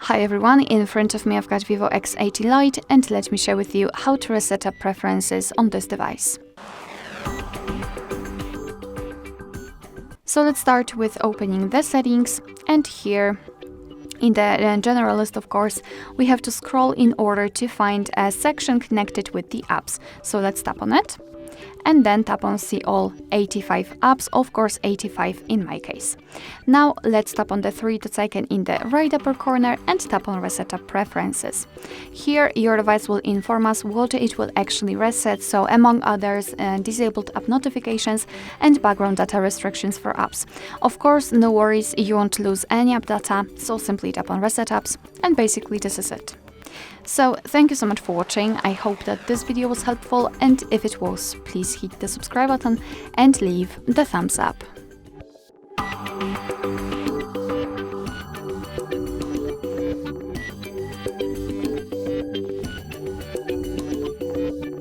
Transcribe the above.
Hi everyone, in front of me I've got VIVO X80 Lite and let me share with you how to reset up preferences on this device. So let's start with opening the settings, and here in the general list, of course, we have to scroll in order to find a section connected with the apps. So let's tap on it and then tap on see all 85 apps, of course 85 in my case. Now let's tap on the three dots icon in the right upper corner and tap on reset up preferences. Here your device will inform us what it will actually reset, so among others disabled app notifications and background data restrictions for apps. Of course, no worries, you won't lose any app data, so simply tap on reset apps and basically this is it. So thank you so much for watching. I hope that this video was helpful, and if it was, please hit the subscribe button and leave the thumbs up.